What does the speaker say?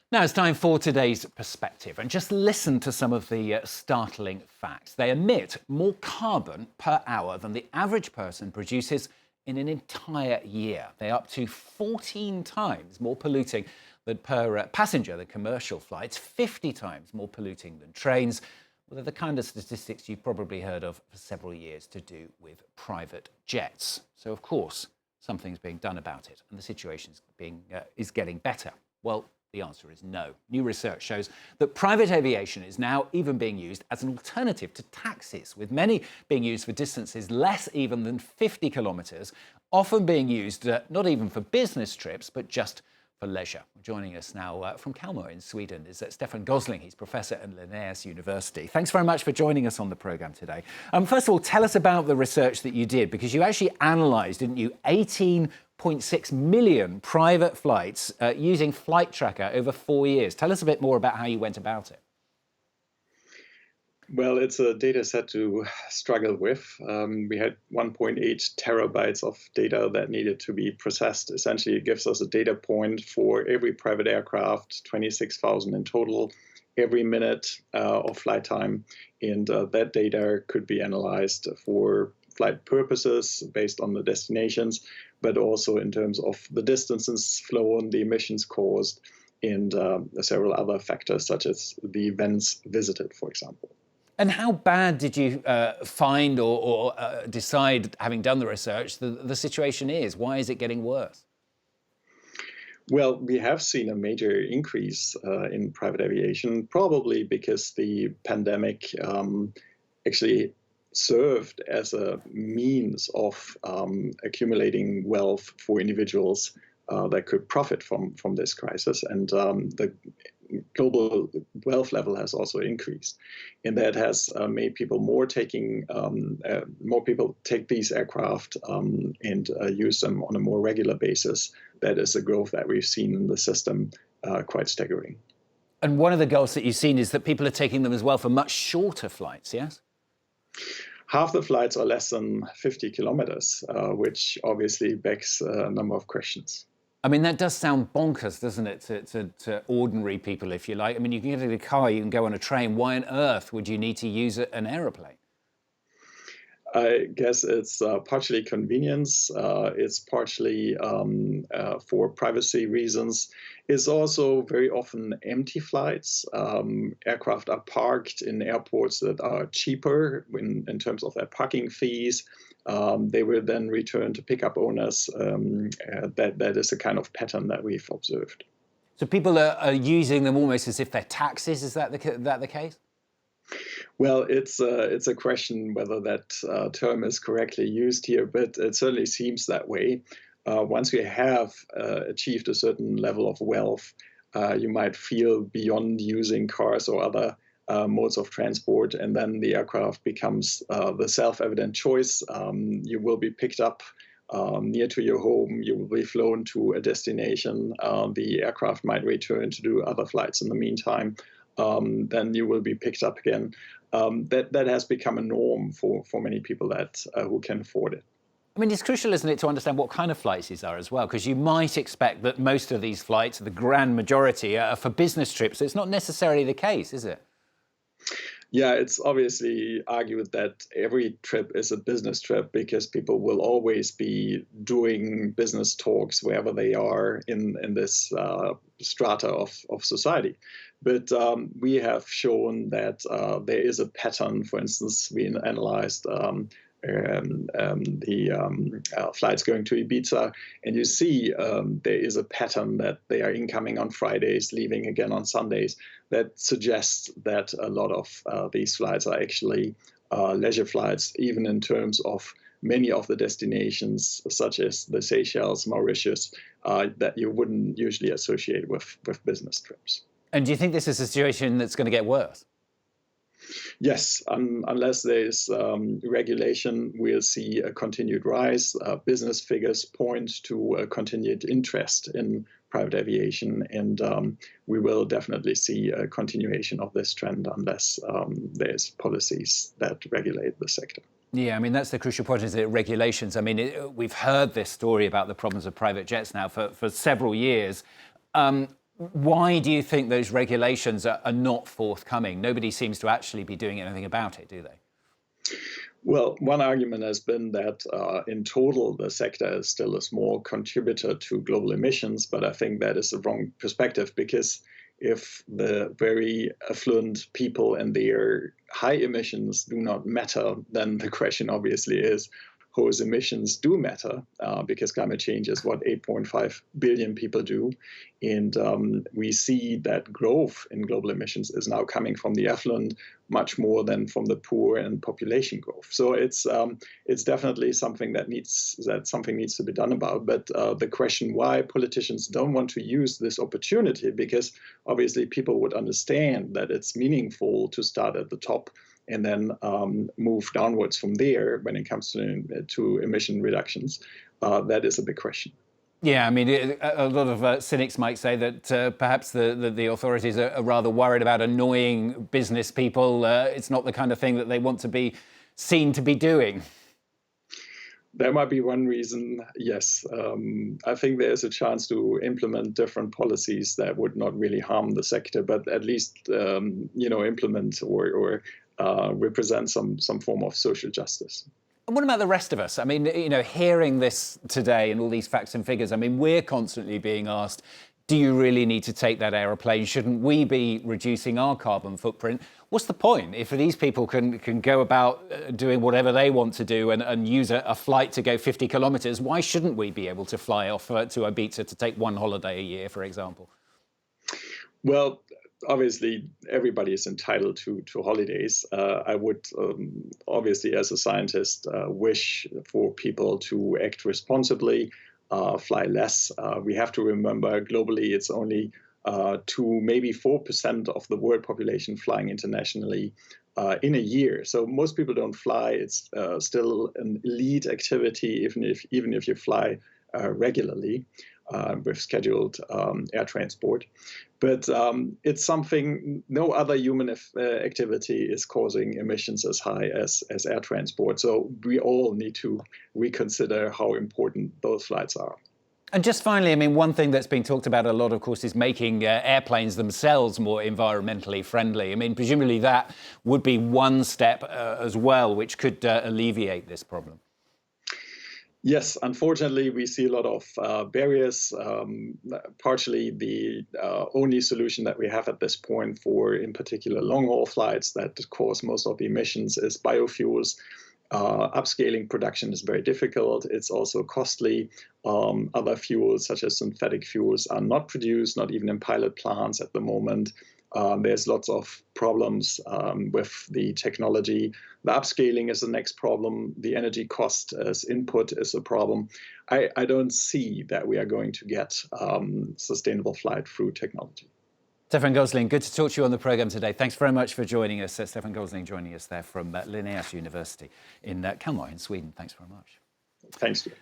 Now it's time for today's perspective, and just listen to some of the startling facts. They emit more carbon per hour than the average person produces in an entire year. They're up to 14 times more polluting than per passenger than commercial flights, 50 times more polluting than trains. Well, they're the kind of statistics you've probably heard of for several years to do with private jets. So, of course, something's being done about it, and the situation is getting better. Well, the answer is no. New research shows that private aviation is now even being used as an alternative to taxis, with many being used for distances less even than 50 kilometres, often being used not even for business trips, but just for leisure. Joining us now from Kalmar in Sweden is Stefan Gössling. He's professor at Linnaeus University. Thanks very much for joining us on the programme today. First of all, tell us about the research that you did, because you actually analysed, didn't you, 18.6 million private flights using Flight Tracker over 4 years. Tell us a bit more about how you went about it. Well, it's a data set to struggle with. We had 1.8 terabytes of data that needed to be processed. Essentially, it gives us a data point for every private aircraft, 26,000 in total, every minute of flight time. And that data could be analyzed for flight purposes based on the destinations, but also in terms of the distances flown, the emissions caused, and several other factors such as the events visited, for example. And how bad did you find or decide, having done the research, the situation is? Why is it getting worse? Well, we have seen a major increase in private aviation, probably because the pandemic actually served as a means of accumulating wealth for individuals that could profit from this crisis. And the global wealth level has also increased, and that has made people more people take these aircraft and use them on a more regular basis. That is a growth that we've seen in the system, quite staggering. And one of the goals that you've seen is that people are taking them as well for much shorter flights, yes? Half the flights are less than 50 kilometers, which obviously begs a number of questions. I mean, that does sound bonkers, doesn't it, to ordinary people, if you like? I mean, you can get in a car, you can go on a train. Why on earth would you need to use an aeroplane? I guess it's partially convenience. It's partially for privacy reasons. It's also very often empty flights. Aircraft are parked in airports that are cheaper in terms of their parking fees. They will then return to pickup owners. That is a kind of pattern that we've observed. So people are using them almost as if they're taxis. Is that the case? Well, it's a question whether that term is correctly used here, but it certainly seems that way. Once you have achieved a certain level of wealth, you might feel beyond using cars or other modes of transport, and then the aircraft becomes the self-evident choice. You will be picked up near to your home, you will be flown to a destination, the aircraft might return to do other flights in the meantime, then you will be picked up again. That has become a norm for many people who can afford it. I mean, it's crucial, isn't it, to understand what kind of flights these are as well, because you might expect that most of these flights, the grand majority, are for business trips. So it's not necessarily the case, is it? Yeah, it's obviously argued that every trip is a business trip because people will always be doing business talks wherever they are in this strata of society. But we have shown that there is a pattern. For instance, we analyzed flights going to Ibiza, and you see there is a pattern that they are incoming on Fridays, leaving again on Sundays. That suggests that a lot of these flights are actually leisure flights, even in terms of many of the destinations, such as the Seychelles, Mauritius, that you wouldn't usually associate with business trips. And do you think this is a situation that's going to get worse? Yes, unless there's regulation, we'll see a continued rise. Business figures point to a continued interest in private aviation, and we will definitely see a continuation of this trend unless there's policies that regulate the sector. Yeah, I mean, that's the crucial point, is it? Regulations. I mean, we've heard this story about the problems of private jets now for several years. Why do you think those regulations are not forthcoming? Nobody seems to actually be doing anything about it, do they? Well, one argument has been that in total, the sector is still a small contributor to global emissions, but I think that is the wrong perspective, because if the very affluent people and their high emissions do not matter, then the question obviously is, whose emissions do matter, because climate change is what 8.5 billion people do. And we see that growth in global emissions is now coming from the affluent much more than from the poor and population growth. So it's definitely something that needs to be done about. But the question why politicians don't want to use this opportunity, because obviously people would understand that it's meaningful to start at the top and then move downwards from there when it comes to emission reductions. That is a big question. Yeah, I mean, a lot of cynics might say that perhaps the authorities are rather worried about annoying business people. It's not the kind of thing that they want to be seen to be doing. That might be one reason, yes. I think there's a chance to implement different policies that would not really harm the sector, but at least implement or represent some form of social justice. And what about the rest of us? I mean, hearing this today and all these facts and figures, I mean, we're constantly being asked, do you really need to take that aeroplane? Shouldn't we be reducing our carbon footprint? What's the point? If these people can go about doing whatever they want to do and use a flight to go 50 kilometres, why shouldn't we be able to fly off to Ibiza to take one holiday a year, for example? Well, obviously, everybody is entitled to holidays. I would obviously, as a scientist, wish for people to act responsibly, fly less. We have to remember globally, it's only 2, maybe 4% of the world population flying internationally in a year. So most people don't fly. It's still an elite activity, even if you fly regularly with scheduled air transport. But it's something, no other human activity is causing emissions as high as air transport. So we all need to reconsider how important those flights are. And just finally, I mean, one thing that's been talked about a lot, of course, is making airplanes themselves more environmentally friendly. I mean, presumably that would be one step as well, which could alleviate this problem. Yes, unfortunately, we see a lot of barriers. Partially, the only solution that we have at this point for, in particular, long-haul flights that cause most of the emissions is biofuels. Upscaling production is very difficult. It's also costly. Other fuels, such as synthetic fuels, are not produced, not even in pilot plants at the moment. There's lots of problems with the technology. The upscaling is the next problem. The energy cost as input is a problem. I don't see that we are going to get sustainable flight through technology. Stefan Gössling, good to talk to you on the programme today. Thanks very much for joining us. Stefan Gössling joining us there from Linnaeus University in Kalmar in Sweden. Thanks very much. Thanks, Stuart.